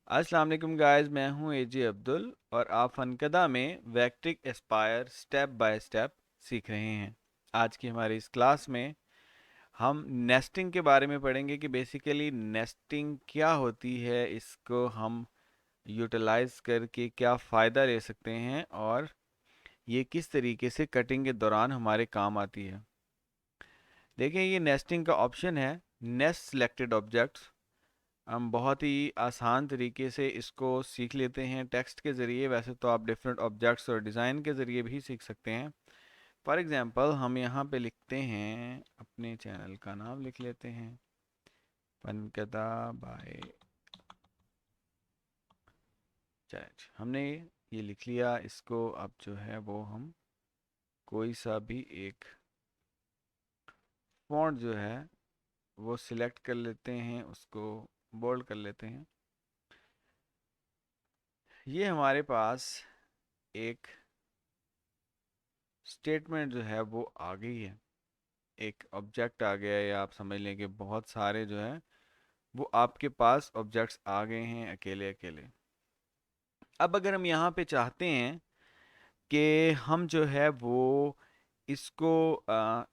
अस्सलाम वालेकुम गाइस, मैं हूं एजे अब्दुल और आप फनकदा में वैक्ट्रिक एस्पायर स्टेप बाय स्टेप सीख रहे हैं। आज की हमारी इस क्लास में हम नेस्टिंग के बारे में पढ़ेंगे कि बेसिकली नेस्टिंग क्या होती है, इसको हम यूटिलाइज करके क्या फ़ायदा ले सकते हैं और ये किस तरीके से कटिंग के दौरान हमारे काम आती है। देखिए, ये नेस्टिंग का ऑप्शन है नेस्ट सिलेक्टेड ऑब्जेक्ट्स। हम बहुत ही आसान तरीके से इसको सीख लेते हैं टेक्स्ट के ज़रिए। वैसे तो आप डिफरेंट ऑब्जेक्ट्स और डिज़ाइन के ज़रिए भी सीख सकते हैं। फॉर एग्ज़ाम्पल हम यहाँ पे लिखते हैं, अपने चैनल का नाम लिख लेते हैं फनकदा बाय चैट। हमने ये लिख लिया। इसको अब जो है वो हम कोई सा भी एक फॉन्ट जो है वो सिलेक्ट कर लेते हैं, उसको बोल्ड कर लेते हैं। ये हमारे पास एक स्टेटमेंट जो है वो आ गई है, एक ऑब्जेक्ट आ गया है, या आप समझ लें कि बहुत सारे जो है वो आपके पास ऑब्जेक्ट्स आ गए हैं अकेले अकेले। अब अगर हम यहाँ पे चाहते हैं कि हम जो है वो इसको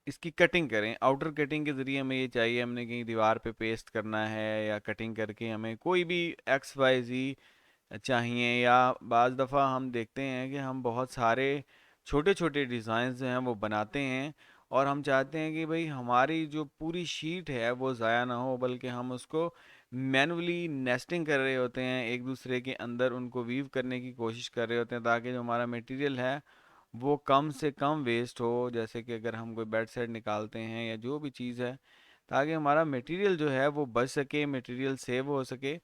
इसकी कटिंग करें, आउटर कटिंग के ज़रिए हमें ये चाहिए, हमने कहीं दीवार पे पेस्ट करना है या कटिंग करके हमें कोई भी एक्स वाई जी चाहिए, या बाज़ दफ़ा हम देखते हैं कि हम बहुत सारे छोटे छोटे डिज़ाइंस जो हैं वो बनाते हैं और हम चाहते हैं कि भाई हमारी जो पूरी शीट है वो ज़ाया ना हो, बल्कि हम उसको मैनुअली नेस्टिंग कर रहे होते हैं, एक दूसरे के अंदर उनको वीव करने की कोशिश कर रहे होते हैं ताकि जो हमारा मटेरियल है वो कम से कम वेस्ट हो। जैसे कि अगर हम कोई बेड सेट निकालते हैं या जो भी चीज़ है, ताकि हमारा मटेरियल जो है वो बच सके, मटेरियल सेव हो सके।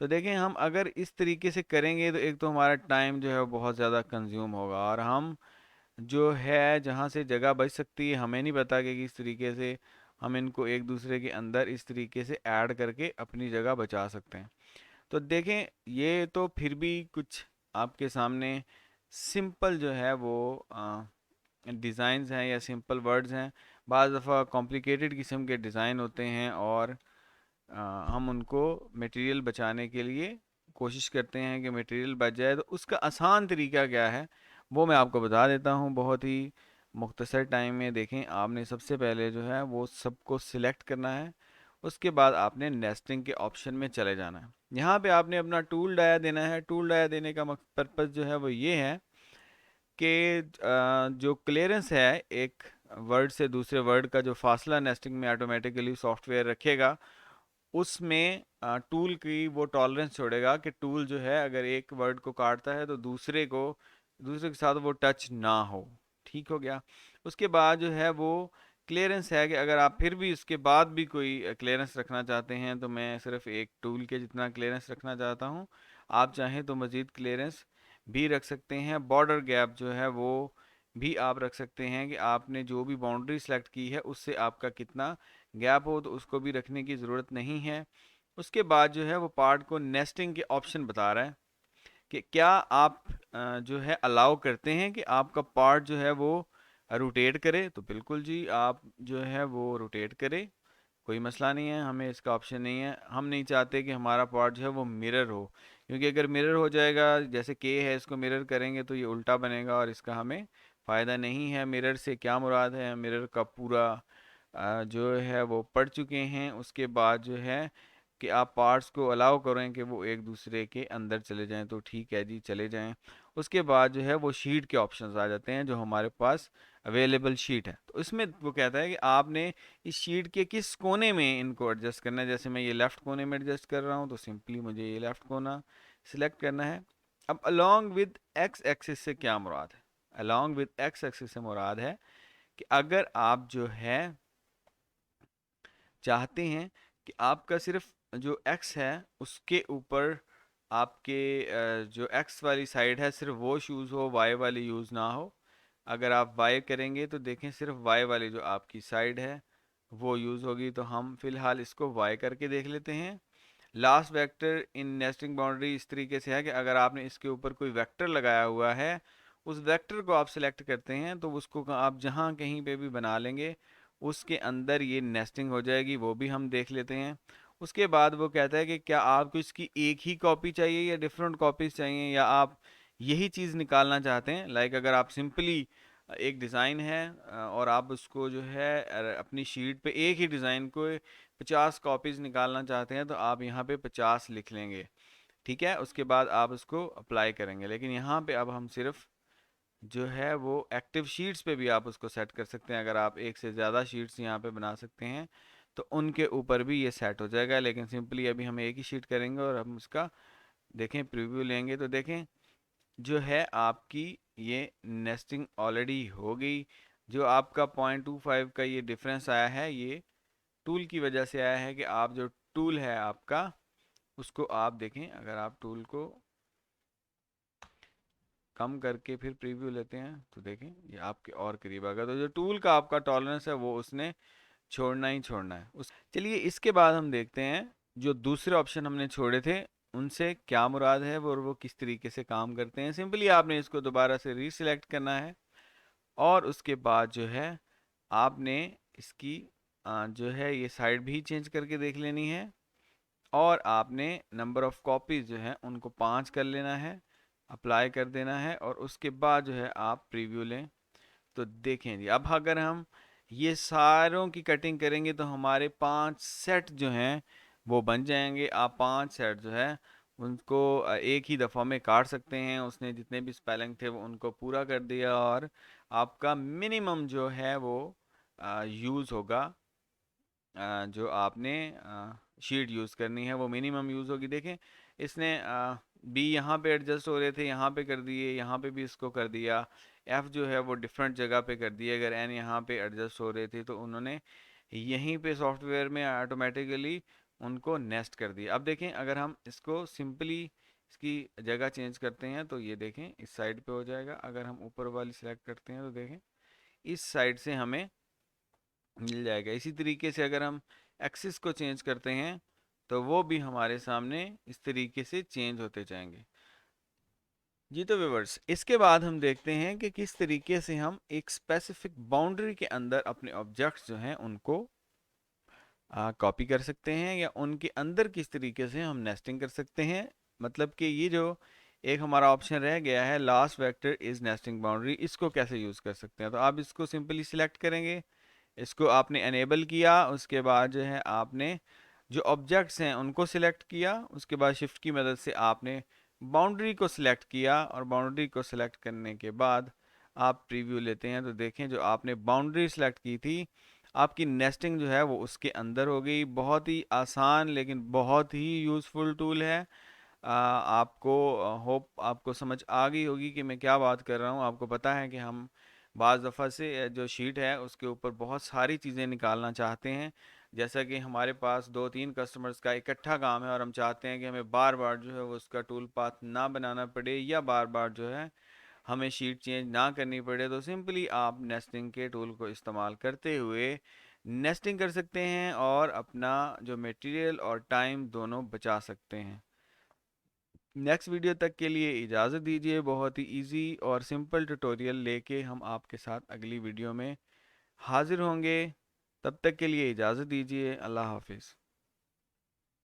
तो देखें, हम अगर इस तरीके से करेंगे तो एक तो हमारा टाइम जो है वो बहुत ज़्यादा कंज्यूम होगा, और हम जो है जहाँ से जगह बच सकती है हमें नहीं पता कि किस तरीके से हम इनको एक दूसरे के अंदर इस तरीके से ऐड करके अपनी जगह बचा सकते हैं। तो देखें, ये तो फिर भी कुछ आपके सामने सिंपल जो है वो डिज़ाइंस हैं या सिंपल वर्ड्स हैं। बाज़ दफ़ा कॉम्प्लिकेटेड किस्म के डिज़ाइन होते हैं और हम उनको मटेरियल बचाने के लिए कोशिश करते हैं कि मटेरियल बच जाए। तो उसका आसान तरीका क्या है वो मैं आपको बता देता हूँ बहुत ही मुख्तसर टाइम में। देखें, आपने सबसे पहले जो है वो सबको सिलेक्ट करना है, उसके बाद आपने नेस्टिंग के ऑप्शन में चले जाना है। यहाँ पे आपने अपना टूल डाया देना है। टूल डाया देने का पर्पज़ जो है वो ये है कि जो क्लियरेंस है एक वर्ड से दूसरे वर्ड का, जो फासला नेस्टिंग में ऑटोमेटिकली सॉफ्टवेयर रखेगा, उसमें टूल की वो टॉलरेंस छोड़ेगा कि टूल जो है अगर एक वर्ड को काटता है तो दूसरे के साथ वो टच ना हो। ठीक हो गया। उसके बाद जो है वो क्लियरेंस है कि अगर आप फिर भी उसके बाद भी कोई क्लियरेंस रखना चाहते हैं, तो मैं सिर्फ एक टूल के जितना क्लियरेंस रखना चाहता हूँ। आप चाहें तो मज़ीद क्लियरेंस भी रख सकते हैं। बॉर्डर गैप जो है वो भी आप रख सकते हैं कि आपने जो भी बाउंड्री सेलेक्ट की है उससे आपका कितना गैप हो, तो उसको भी रखने की ज़रूरत नहीं है। उसके बाद जो है वो पार्ट को नेस्टिंग के ऑप्शन बता रहा है कि क्या आप जो है अलाउ करते हैं कि आपका पार्ट जो है वो रोटेट करे। तो बिल्कुल जी, आप जो है वो रोटेट करे, कोई मसला नहीं है, हमें इसका ऑप्शन नहीं है। हम नहीं चाहते कि हमारा पार्ट जो है वो मिरर हो, क्योंकि अगर मिरर हो जाएगा, जैसे के है, इसको मिरर करेंगे तो ये उल्टा बनेगा और इसका हमें फ़ायदा नहीं है। मिरर से क्या मुराद है, मिरर का पूरा जो है वो पढ़ चुके हैं। उसके बाद जो है कि आप पार्ट्स को अलाउ करें कि वो एक दूसरे के अंदर चले जाएं, तो ठीक है जी, चले जाएं। उसके बाद जो है वो शीट के ऑप्शंस आ जाते हैं जो हमारे पास अवेलेबल शीट है। तो इसमें वो कहता है कि आपने इस शीट के किस कोने में इनको एडजस्ट करना है। जैसे मैं ये लेफ़्ट कोने में एडजस्ट कर रहा हूँ, तो सिंपली मुझे ये लेफ़्ट कोना सिलेक्ट करना है। अब अलोंग विद एक्स एक्सिस से क्या मुराद है? अलोंग विद एक्स एक्सिस से मुराद है कि अगर आप जो है चाहते हैं कि आपका सिर्फ जो एक्स है उसके ऊपर आपके जो एक्स वाली साइड है सिर्फ वो यूज़ हो, वाई वाली यूज़ ना हो। अगर आप वाई करेंगे तो देखें सिर्फ वाई वाली जो आपकी साइड है वो यूज़ होगी। तो हम फिलहाल इसको वाई करके देख लेते हैं। लास्ट वेक्टर इन नेस्टिंग बाउंड्री इस तरीके से है कि अगर आपने इसके ऊपर कोई वेक्टर लगाया हुआ है, उस वेक्टर को आप सिलेक्ट करते हैं तो उसको आप जहाँ कहीं पे भी बना लेंगे उसके अंदर ये नेस्टिंग हो जाएगी, वो भी हम देख लेते हैं। उसके बाद वो कहता है कि क्या आपको इसकी एक ही कॉपी चाहिए या डिफरेंट कॉपीज चाहिए, या आप यही चीज़ निकालना चाहते हैं। लाइक अगर आप सिंपली एक डिज़ाइन है और आप उसको जो है अपनी शीट पे एक ही डिज़ाइन को 50 कॉपीज़ निकालना चाहते हैं, तो आप यहाँ पे 50 लिख लेंगे, ठीक है। उसके बाद आप उसको अप्लाई करेंगे। लेकिन यहाँ पे अब हम सिर्फ जो है वो एक्टिव शीट्स पे भी आप उसको सेट कर सकते हैं। अगर आप एक से ज़्यादा शीट्स यहाँ पे बना सकते हैं तो उनके ऊपर भी ये सेट हो जाएगा। लेकिन सिंपली अभी हम एक ही शीट करेंगे और हम उसका देखें प्रीव्यू लेंगे तो देखें जो है आपकी ये नेस्टिंग ऑलरेडी हो गई। जो आपका 0.25 का ये डिफरेंस आया है, ये टूल की वजह से आया है कि आप जो टूल है आपका उसको आप देखें। अगर आप टूल को कम करके फिर प्रीव्यू लेते हैं तो देखें ये आपके और करीब आ गया। तो जो टूल का आपका टॉलरेंस है वो उसने छोड़ना ही छोड़ना है उस। चलिए इसके बाद हम देखते हैं जो दूसरे ऑप्शन हमने छोड़े थे उनसे क्या मुराद है वो, और वो किस तरीके से काम करते हैं। सिंपली आपने इसको दोबारा से रीसिलेक्ट करना है और उसके बाद जो है आपने इसकी जो है ये साइड भी चेंज करके देख लेनी है, और आपने नंबर ऑफ़ कॉपीज़ जो है उनको 5 कर लेना है, अप्लाई कर देना है, और उसके बाद जो है आप प्रीव्यू लें तो देखें जी। अब अगर हम ये सारों की कटिंग करेंगे तो हमारे 5 सेट जो हैं वो बन जाएंगे। आप 5 सेट जो है उनको एक ही दफ़ा में काट सकते हैं। उसने जितने भी स्पेलिंग थे वो उनको पूरा कर दिया, और आपका मिनिमम जो है वो यूज़ होगा। जो आपने शीट यूज़ करनी है वो मिनिमम यूज़ होगी। देखें इसने बी यहाँ पे एडजस्ट हो रहे थे, यहाँ पे कर दिए, यहाँ पे भी इसको कर दिया। एफ़ जो है वो डिफरेंट जगह पे कर दिए। अगर एन यहाँ पे एडजस्ट हो रहे थे तो उन्होंने यहीं पे सॉफ्टवेयर में ऑटोमेटिकली उनको नेस्ट कर दिया। अब देखें अगर हम इसको सिंपली इसकी जगह चेंज करते हैं तो ये देखें इस साइड पे हो जाएगा। अगर हम ऊपर वाली सेलेक्ट करते हैं तो देखें इस साइड से हमें मिल जाएगा। इसी तरीके से अगर हम एक्सिस को चेंज करते हैं तो वो भी हमारे सामने इस तरीके से चेंज होते जाएंगे। जी तो व्यूअर्स इसके बाद हम देखते हैं कि किस तरीके से हम एक स्पेसिफिक बाउंड्री के अंदर अपने ऑब्जेक्ट्स जो हैं उनको कॉपी कर सकते हैं, या उनके अंदर किस तरीके से हम नेस्टिंग कर सकते हैं। मतलब कि ये जो एक हमारा ऑप्शन रह गया है last vector is nesting boundary, इसको कैसे यूज़ कर सकते हैं। तो आप इसको सिंपली सिलेक्ट करेंगे, इसको आपने एनेबल किया, उसके बाद जो है आपने जो ऑब्जेक्ट्स हैं उनको सिलेक्ट किया, उसके बाद शिफ्ट की मदद से आपने बाउंड्री को सिलेक्ट किया, और बाउंड्री को सिलेक्ट करने के बाद आप प्रीव्यू लेते हैं तो देखें जो आपने बाउंड्री सिलेक्ट की थी आपकी नेस्टिंग जो है वो उसके अंदर हो गई। बहुत ही आसान लेकिन बहुत ही यूज़फुल टूल है। आपको होप आपको समझ आ गई होगी कि मैं क्या बात कर रहा हूँ। आपको पता है कि हम बाज़ दफ़ा से जो शीट है उसके ऊपर बहुत सारी चीज़ें निकालना चाहते हैं। जैसा कि हमारे पास 2-3 कस्टमर्स का इकट्ठा काम है और हम चाहते हैं कि हमें बार बार जो है वो उसका टूल पाथ ना बनाना पड़े, या बार बार जो है हमें शीट चेंज ना करनी पड़े। तो सिंपली आप नेस्टिंग के टूल को इस्तेमाल करते हुए नेस्टिंग कर सकते हैं और अपना जो मटेरियल और टाइम दोनों बचा सकते हैं। नेक्स्ट वीडियो तक के लिए इजाज़त दीजिए। बहुत ही इजी और सिंपल ट्यूटोरियल लेके हम आपके साथ अगली वीडियो में हाजिर होंगे। तब तक के लिए इजाज़त दीजिए। अल्लाह हाफिज़।